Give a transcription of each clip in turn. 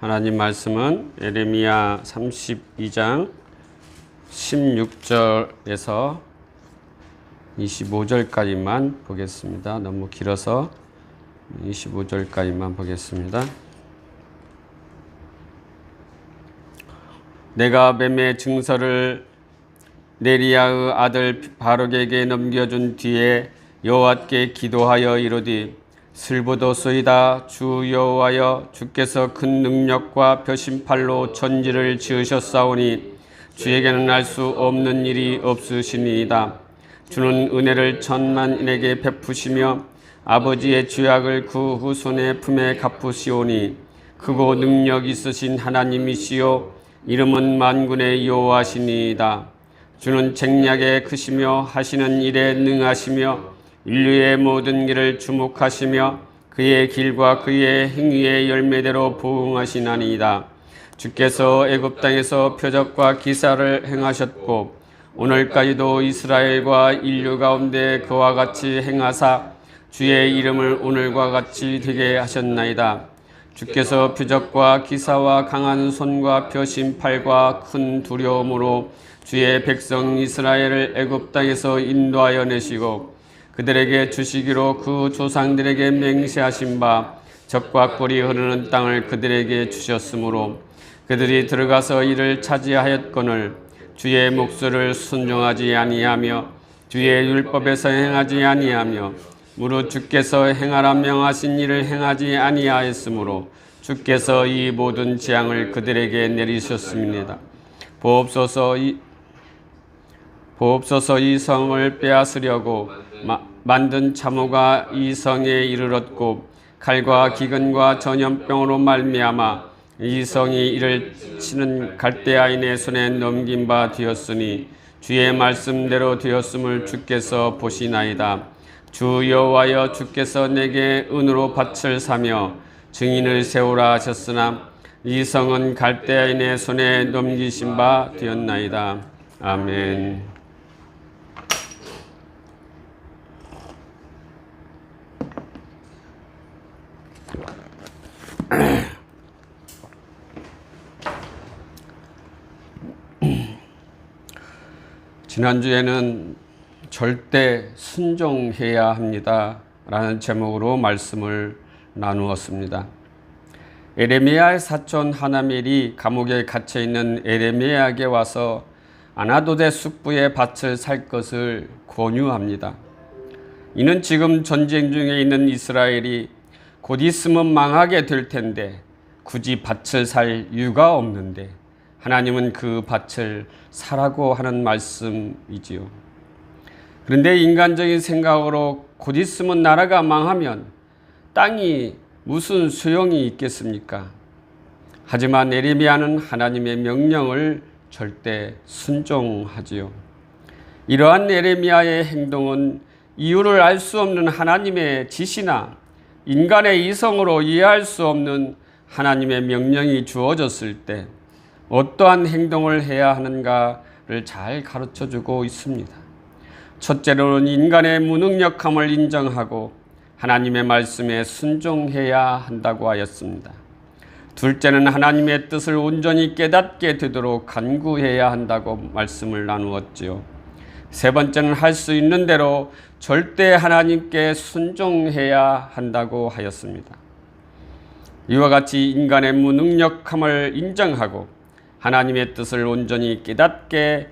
하나님 말씀은 예레미야 32장 16절에서 25절까지만 보겠습니다. 너무 길어서 25절까지만 보겠습니다. 내가 뱀의 증서를 네리야의 아들 바룩에게 넘겨준 뒤에 여호와께 기도하여 이르되 슬보도소이다. 주 여호와여, 주께서 큰 능력과 벼심팔로 천지를 지으셨사오니 주에게는 알 수 없는 일이 없으시니이다. 주는 은혜를 천만인에게 베푸시며 아버지의 죄악을 그 후손의 품에 갚으시오니 크고 능력 있으신 하나님이시요 이름은 만군의 여호와시니이다. 주는 쟁략에 크시며 하시는 일에 능하시며 인류의 모든 길을 주목하시며 그의 길과 그의 행위의 열매대로 부응하시나니이다. 주께서 애굽 땅에서 표적과 기사를 행하셨고 오늘까지도 이스라엘과 인류 가운데 그와 같이 행하사 주의 이름을 오늘과 같이 되게 하셨나이다. 주께서 표적과 기사와 강한 손과 펴신 팔과 큰 두려움으로 주의 백성 이스라엘을 애굽 땅에서 인도하여 내시고 그들에게 주시기로 그 조상들에게 맹세하신 바 젖과 꿀이 흐르는 땅을 그들에게 주셨으므로 그들이 들어가서 이를 차지하였거늘 주의 목소리를 순종하지 아니하며 주의 율법에서 행하지 아니하며 무릇 주께서 행하라 명하신 일을 행하지 아니하였으므로 주께서 이 모든 재앙을 그들에게 내리셨습니다. 보옵소서 이 성을 빼앗으려고 만든 참호가 이 성에 이르렀고 칼과 기근과 전염병으로 말미암아 이 성이 이를 치는 갈대아인의 손에 넘긴 바 되었으니 주의 말씀대로 되었음을 주께서 보시나이다. 주 여호와여, 주께서 내게 은으로 밭을 사며 증인을 세우라 하셨으나 이 성은 갈대아인의 손에 넘기신 바 되었나이다. 아멘. 지난주에는 절대 순종해야 합니다 라는 제목으로 말씀을 나누었습니다. 에레미야의 사촌 하나멜이 감옥에 갇혀있는 에레미야에게 와서 아나도대 숙부의 밭을 살 것을 권유합니다. 이는 지금 전쟁 중에 있는 이스라엘이 곧 있으면 망하게 될 텐데 굳이 밭을 살 이유가 없는데 하나님은 그 밭을 사라고 하는 말씀이지요. 그런데 인간적인 생각으로 곧 있으면 나라가 망하면 땅이 무슨 소용이 있겠습니까? 하지만 에레미야는 하나님의 명령을 절대 순종하지요. 이러한 에레미야의 행동은 이유를 알 수 없는 하나님의 지시나 인간의 이성으로 이해할 수 없는 하나님의 명령이 주어졌을 때 어떠한 행동을 해야 하는가를 잘 가르쳐주고 있습니다. 첫째로는 인간의 무능력함을 인정하고 하나님의 말씀에 순종해야 한다고 하였습니다. 둘째는 하나님의 뜻을 온전히 깨닫게 되도록 간구해야 한다고 말씀을 나누었지요. 세 번째는 할 수 있는 대로 절대 하나님께 순종해야 한다고 하였습니다. 이와 같이 인간의 무능력함을 인정하고 하나님의 뜻을 온전히 깨닫게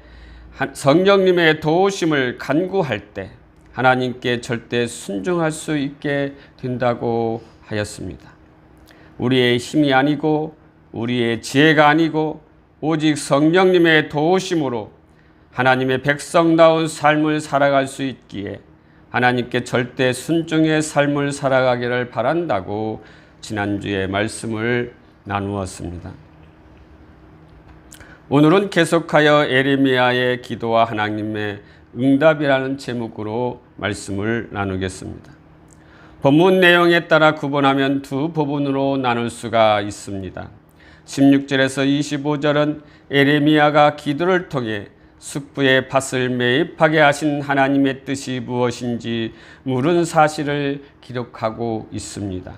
성령님의 도우심을 간구할 때 하나님께 절대 순종할 수 있게 된다고 하였습니다. 우리의 힘이 아니고 우리의 지혜가 아니고 오직 성령님의 도우심으로 하나님의 백성다운 삶을 살아갈 수 있기에 하나님께 절대 순종의 삶을 살아가기를 바란다고 지난주에 말씀을 나누었습니다. 오늘은 계속하여 에레미야의 기도와 하나님의 응답이라는 제목으로 말씀을 나누겠습니다. 본문 내용에 따라 구분하면 두 부분으로 나눌 수가 있습니다. 16절에서 25절은 에레미야가 기도를 통해 숙부의 밭을 매입하게 하신 하나님의 뜻이 무엇인지 물은 사실을 기록하고 있습니다.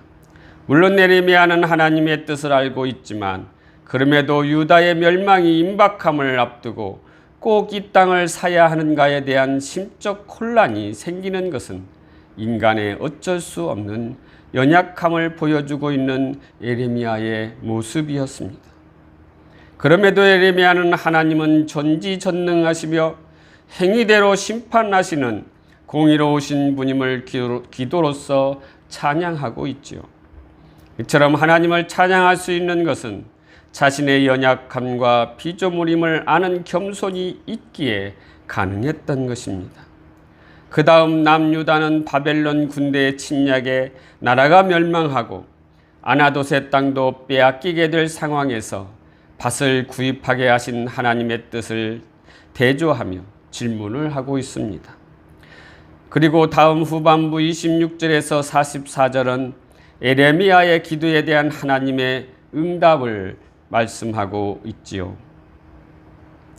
물론 예레미야는 하나님의 뜻을 알고 있지만 그럼에도 유다의 멸망이 임박함을 앞두고 꼭 이 땅을 사야 하는가에 대한 심적 혼란이 생기는 것은 인간의 어쩔 수 없는 연약함을 보여주고 있는 예레미야의 모습이었습니다. 그럼에도 예레미야는 하나님은 전지전능하시며 행위대로 심판하시는 공의로우신 분임을 기도로서 찬양하고 있지요. 이처럼 하나님을 찬양할 수 있는 것은 자신의 연약함과 피조물임을 아는 겸손이 있기에 가능했던 것입니다. 그 다음 남유다는 바벨론 군대의 침략에 나라가 멸망하고 아나돗의 땅도 빼앗기게 될 상황에서 밭을 구입하게 하신 하나님의 뜻을 대조하며 질문을 하고 있습니다. 그리고 다음 후반부 26절에서 44절은 예레미야의 기도에 대한 하나님의 응답을 말씀하고 있지요.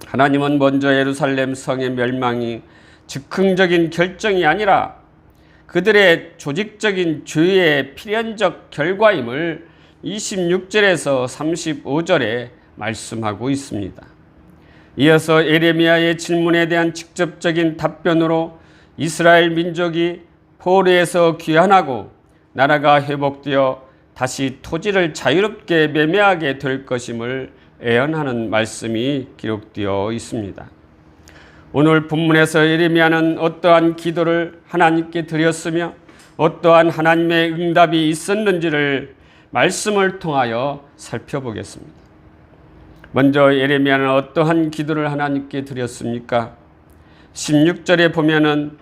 하나님은 먼저 예루살렘 성의 멸망이 즉흥적인 결정이 아니라 그들의 조직적인 죄의 필연적 결과임을 26절에서 35절에 말씀하고 있습니다. 이어서 예레미야의 질문에 대한 직접적인 답변으로 이스라엘 민족이 포로에서 귀환하고 나라가 회복되어 다시 토지를 자유롭게 매매하게 될 것임을 예언하는 말씀이 기록되어 있습니다. 오늘 본문에서 예레미야는 어떠한 기도를 하나님께 드렸으며 어떠한 하나님의 응답이 있었는지를 말씀을 통하여 살펴보겠습니다. 먼저 예레미야는 어떠한 기도를 하나님께 드렸습니까? 16절에 보면은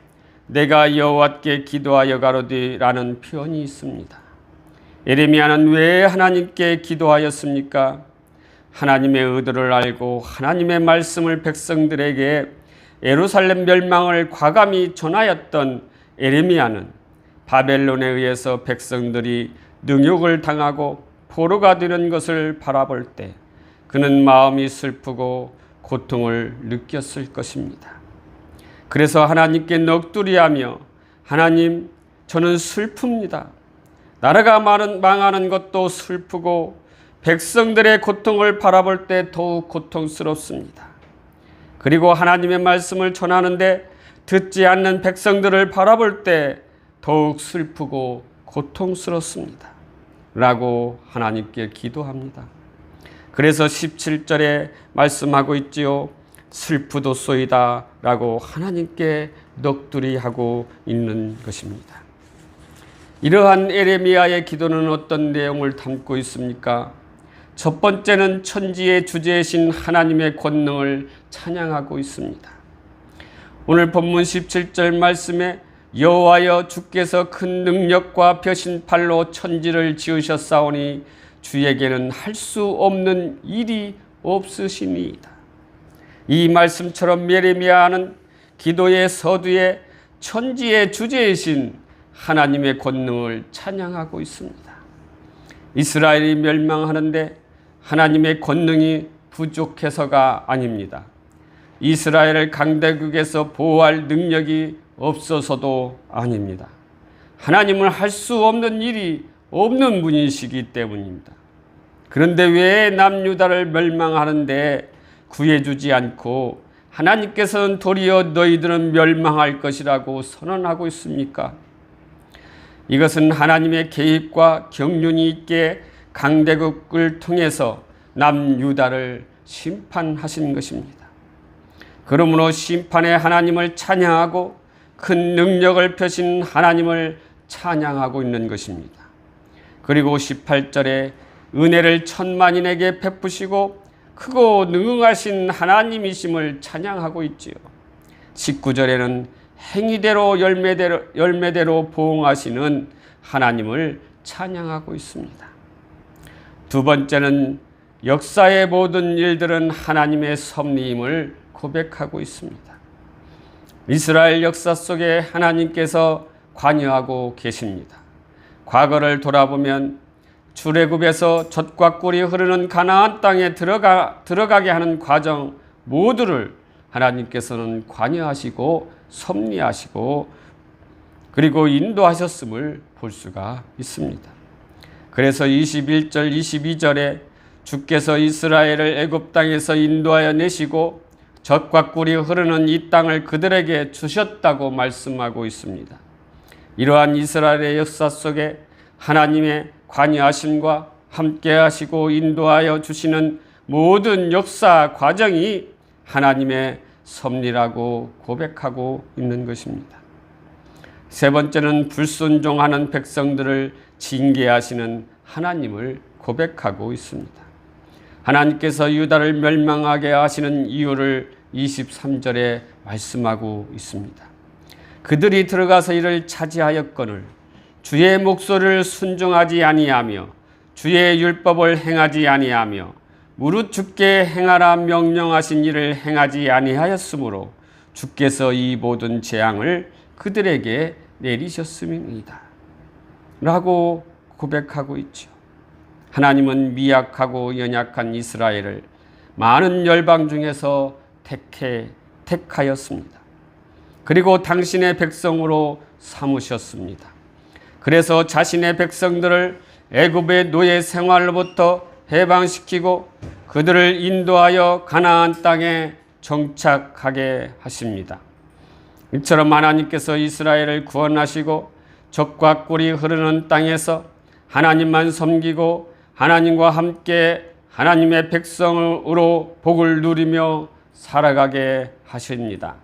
내가 여호와께 기도하여 가로되라는 표현이 있습니다. 예레미야는 왜 하나님께 기도하였습니까? 하나님의 의도를 알고 하나님의 말씀을 백성들에게 예루살렘 멸망을 과감히 전하였던 예레미야는 바벨론에 의해서 백성들이 능욕을 당하고 포로가 되는 것을 바라볼 때 그는 마음이 슬프고 고통을 느꼈을 것입니다. 그래서 하나님께 넋두리하며 하나님, 저는 슬픕니다. 나라가 망하는 것도 슬프고 백성들의 고통을 바라볼 때 더욱 고통스럽습니다. 그리고 하나님의 말씀을 전하는데 듣지 않는 백성들을 바라볼 때 더욱 슬프고 고통스럽습니다. 라고 하나님께 기도합니다. 그래서 17절에 말씀하고 있지요. 슬프도소이다 라고 하나님께 넋두리하고 있는 것입니다. 이러한 예레미야의 기도는 어떤 내용을 담고 있습니까? 첫 번째는 천지의 주제이신 하나님의 권능을 찬양하고 있습니다. 오늘 본문 17절 말씀에 여호와여 주께서 큰 능력과 벼신팔로 천지를 지으셨사오니 주에게는 할 수 없는 일이 없으시니이다. 이 말씀처럼 예레미야는 기도의 서두에 천지의 주제이신 하나님의 권능을 찬양하고 있습니다. 이스라엘이 멸망하는데 하나님의 권능이 부족해서가 아닙니다. 이스라엘을 강대국에서 보호할 능력이 없어서도 아닙니다. 하나님은 할 수 없는 일이 없는 분이시기 때문입니다. 그런데 왜 남유다를 멸망하는데 구해주지 않고 하나님께서는 도리어 너희들은 멸망할 것이라고 선언하고 있습니까? 이것은 하나님의 계획과 경륜이 있게 강대국을 통해서 남유다를 심판하신 것입니다. 그러므로 심판의 하나님을 찬양하고 큰 능력을 펴신 하나님을 찬양하고 있는 것입니다. 그리고 18절에 은혜를 천만인에게 베푸시고 크고 능응하신 하나님이심을 찬양하고 있지요. 19절에는 행위대로 열매대로 보응하시는 하나님을 찬양하고 있습니다. 두 번째는 역사의 모든 일들은 하나님의 섭리임을 고백하고 있습니다. 이스라엘 역사 속에 하나님께서 관여하고 계십니다. 과거를 돌아보면 출애굽에서 젖과 꿀이 흐르는 가나안 땅에 들어가게 하는 과정 모두를 하나님께서는 관여하시고 섭리하시고 그리고 인도하셨음을 볼 수가 있습니다. 그래서 21절 22절에 주께서 이스라엘을 애굽 땅에서 인도하여 내시고 젖과 꿀이 흐르는 이 땅을 그들에게 주셨다고 말씀하고 있습니다. 이러한 이스라엘의 역사 속에 하나님의 관여하심과 함께 하시고 인도하여 주시는 모든 역사 과정이 하나님의 섭리라고 고백하고 있는 것입니다. 세 번째는 불순종하는 백성들을 징계하시는 하나님을 고백하고 있습니다. 하나님께서 유다를 멸망하게 하시는 이유를 23절에 말씀하고 있습니다. 그들이 들어가서 이를 차지하였거늘 주의 목소리를 순종하지 아니하며 주의 율법을 행하지 아니하며 무릇 주께 행하라 명령하신 일을 행하지 아니하였으므로 주께서 이 모든 재앙을 그들에게 내리셨음이니이다 라고 고백하고 있죠. 하나님은 미약하고 연약한 이스라엘을 많은 열방 중에서 택하였습니다. 그리고 당신의 백성으로 삼으셨습니다. 그래서 자신의 백성들을 애굽의 노예 생활로부터 해방시키고 그들을 인도하여 가나안 땅에 정착하게 하십니다. 이처럼 하나님께서 이스라엘을 구원하시고 젖과 꿀이 흐르는 땅에서 하나님만 섬기고 하나님과 함께 하나님의 백성으로 복을 누리며 살아가게 하십니다.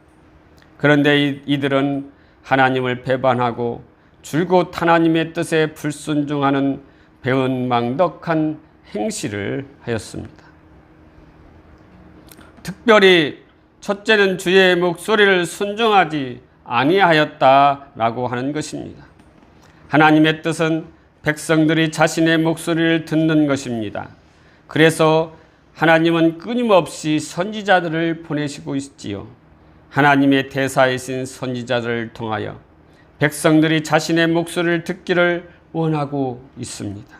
그런데 이들은 하나님을 배반하고 줄곧 하나님의 뜻에 불순종하는 배은망덕한 행실을 하였습니다. 특별히 첫째는 주의 목소리를 순종하지 아니하였다라고 하는 것입니다. 하나님의 뜻은 백성들이 자신의 목소리를 듣는 것입니다. 그래서 하나님은 끊임없이 선지자들을 보내시고 있지요. 하나님의 대사이신 선지자들을 통하여 백성들이 자신의 목소리를 듣기를 원하고 있습니다.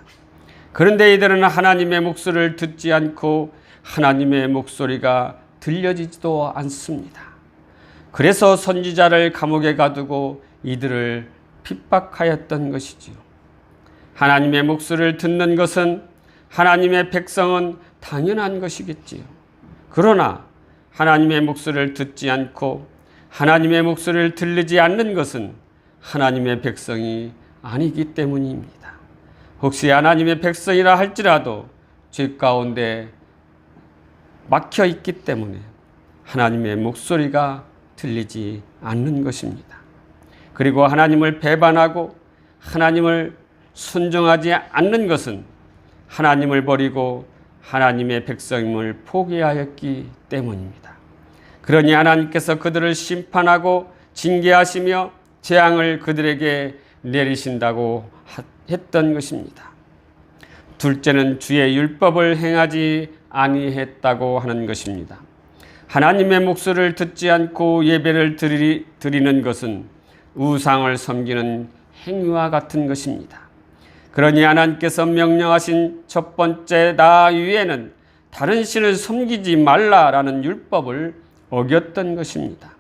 그런데 이들은 하나님의 목소리를 듣지 않고 하나님의 목소리가 들려지지도 않습니다. 그래서 선지자를 감옥에 가두고 이들을 핍박하였던 것이지요. 하나님의 목소리를 듣는 것은 하나님의 백성은 당연한 것이겠지요. 그러나 하나님의 목소리를 듣지 않고 하나님의 목소리를 들리지 않는 것은 하나님의 백성이 아니기 때문입니다. 혹시 하나님의 백성이라 할지라도 죄 가운데 막혀 있기 때문에 하나님의 목소리가 들리지 않는 것입니다. 그리고 하나님을 배반하고 하나님을 순종하지 않는 것은 하나님을 버리고 하나님의 백성임을 포기하였기 때문입니다. 그러니 하나님께서 그들을 심판하고 징계하시며 재앙을 그들에게 내리신다고 했던 것입니다. 둘째는 주의 율법을 행하지 아니했다고 하는 것입니다. 하나님의 목소리를 듣지 않고 예배를 드리는 것은 우상을 섬기는 행위와 같은 것입니다. 그러니 하나님께서 명령하신 첫 번째 나 위에는 다른 신을 섬기지 말라라는 율법을 어겼던 것입니다.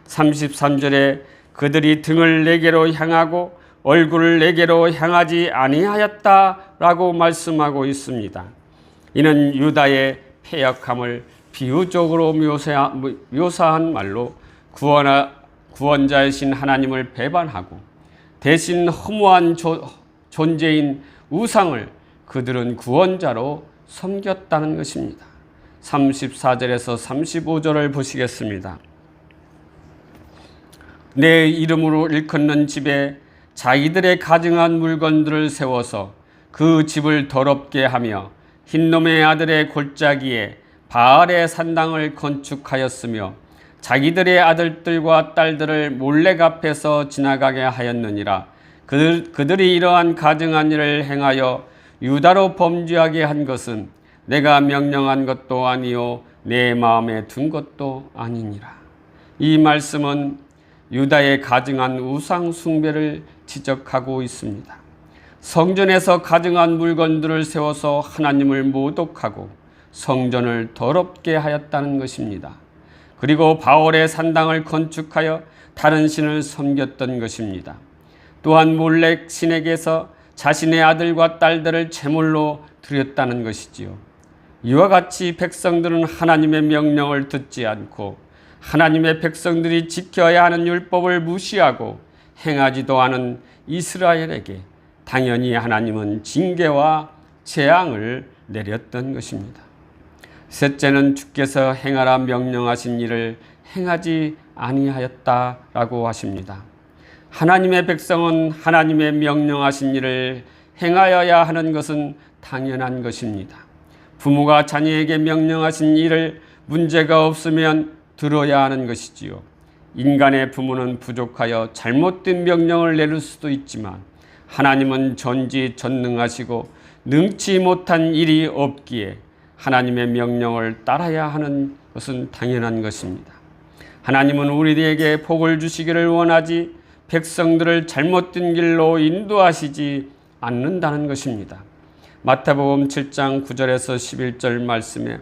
33절에 그들이 등을 내게로 향하고 얼굴을 내게로 향하지 아니하였다라고 말씀하고 있습니다. 이는 유다의 패역함을 비유적으로 묘사한 말로 구원자이신 하나님을 배반하고 대신 허무한 존재인 우상을 그들은 구원자로 섬겼다는 것입니다. 34절에서 35절을 보시겠습니다. 내 이름으로 일컫는 집에 자기들의 가증한 물건들을 세워서 그 집을 더럽게 하며 흰놈의 아들의 골짜기에 바알의 산당을 건축하였으며 자기들의 아들들과 딸들을 몰래 갚해서 지나가게 하였느니라. 그들이 이러한 가증한 일을 행하여 유다로 범죄하게 한 것은 내가 명령한 것도 아니요 내 마음에 둔 것도 아니니라. 이 말씀은 유다의 가증한 우상 숭배를 지적하고 있습니다. 성전에서 가증한 물건들을 세워서 하나님을 모독하고 성전을 더럽게 하였다는 것입니다. 그리고 바알의 산당을 건축하여 다른 신을 섬겼던 것입니다. 또한 몰렉 신에게서 자신의 아들과 딸들을 제물로 드렸다는 것이지요. 이와 같이 백성들은 하나님의 명령을 듣지 않고 하나님의 백성들이 지켜야 하는 율법을 무시하고 행하지도 않은 이스라엘에게 당연히 하나님은 징계와 재앙을 내렸던 것입니다. 셋째는 주께서 행하라 명령하신 일을 행하지 아니하였다라고 하십니다. 하나님의 백성은 하나님의 명령하신 일을 행하여야 하는 것은 당연한 것입니다. 부모가 자녀에게 명령하신 일을 문제가 없으면 들어야 하는 것이지요. 인간의 부모는 부족하여 잘못된 명령을 내릴 수도 있지만 하나님은 전지전능하시고 능치 못한 일이 없기에 하나님의 명령을 따라야 하는 것은 당연한 것입니다. 하나님은 우리에게 복을 주시기를 원하지 백성들을 잘못된 길로 인도하시지 않는다는 것입니다. 마태복음 7장 9절에서 11절 말씀에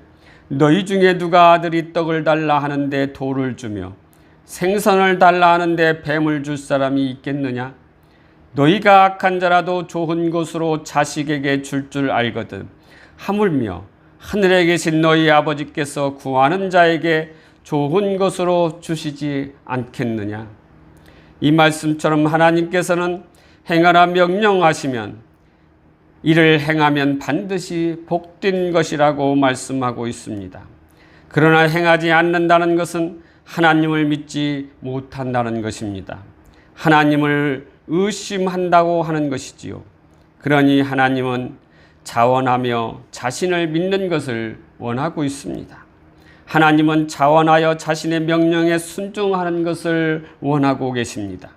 너희 중에 누가 아들이 떡을 달라 하는데 돌을 주며 생선을 달라 하는데 뱀을 줄 사람이 있겠느냐? 너희가 악한 자라도 좋은 것으로 자식에게 줄 알거든 하물며 하늘에 계신 너희 아버지께서 구하는 자에게 좋은 것으로 주시지 않겠느냐? 이 말씀처럼 하나님께서는 행하라 명령하시면 이를 행하면 반드시 복된 것이라고 말씀하고 있습니다. 그러나 행하지 않는다는 것은 하나님을 믿지 못한다는 것입니다. 하나님을 의심한다고 하는 것이지요. 그러니 하나님은 자원하며 자신을 믿는 것을 원하고 있습니다. 하나님은 자원하여 자신의 명령에 순종하는 것을 원하고 계십니다.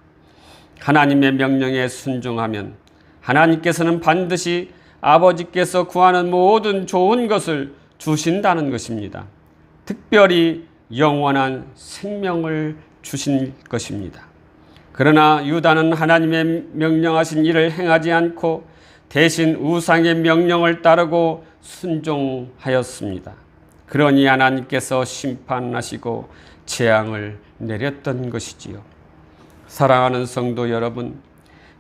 하나님의 명령에 순종하면 하나님께서는 반드시 아버지께서 구하는 모든 좋은 것을 주신다는 것입니다. 특별히 영원한 생명을 주신 것입니다. 그러나 유다는 하나님의 명령하신 일을 행하지 않고 대신 우상의 명령을 따르고 순종하였습니다. 그러니 하나님께서 심판하시고 재앙을 내렸던 것이지요. 사랑하는 성도 여러분,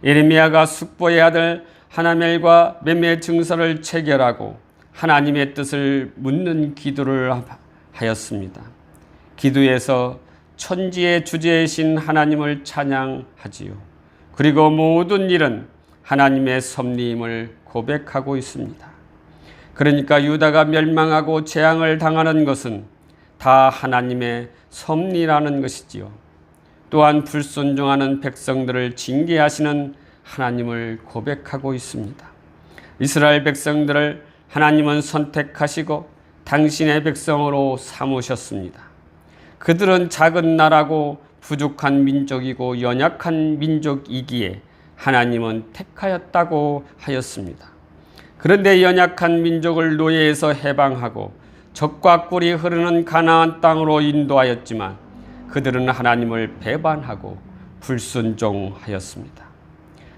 예레미야가 숙보의 아들 하나멜과 매매 증서를 체결하고 하나님의 뜻을 묻는 기도를 하였습니다. 기도에서 천지의 주제이신 하나님을 찬양하지요. 그리고 모든 일은 하나님의 섭리임을 고백하고 있습니다. 그러니까 유다가 멸망하고 재앙을 당하는 것은 다 하나님의 섭리라는 것이지요. 또한 불순종하는 백성들을 징계하시는 하나님을 고백하고 있습니다. 이스라엘 백성들을 하나님은 선택하시고 당신의 백성으로 삼으셨습니다. 그들은 작은 나라고 부족한 민족이고 연약한 민족이기에 하나님은 택하였다고 하였습니다. 그런데 연약한 민족을 노예에서 해방하고 젖과 꿀이 흐르는 가나안 땅으로 인도하였지만 그들은 하나님을 배반하고 불순종하였습니다.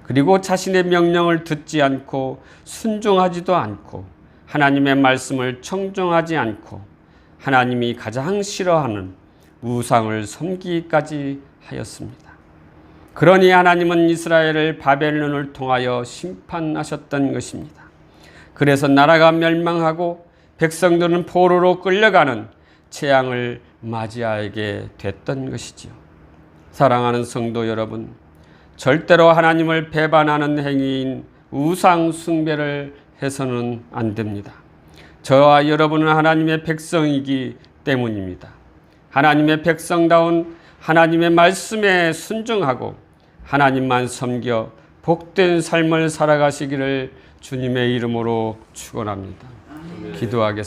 그리고 자신의 명령을 듣지 않고 순종하지도 않고 하나님의 말씀을 청종하지 않고 하나님이 가장 싫어하는 우상을 섬기기까지 하였습니다. 그러니 하나님은 이스라엘을 바벨론을 통하여 심판하셨던 것입니다. 그래서 나라가 멸망하고 백성들은 포로로 끌려가는 재앙을 맞이하게 됐던 것이지요. 사랑하는 성도 여러분, 절대로 하나님을 배반하는 행위인 우상 숭배를 해서는 안 됩니다. 저와 여러분은 하나님의 백성이기 때문입니다. 하나님의 백성다운 하나님의 말씀에 순종하고 하나님만 섬겨 복된 삶을 살아가시기를 주님의 이름으로 축원합니다. 기도하겠습니다.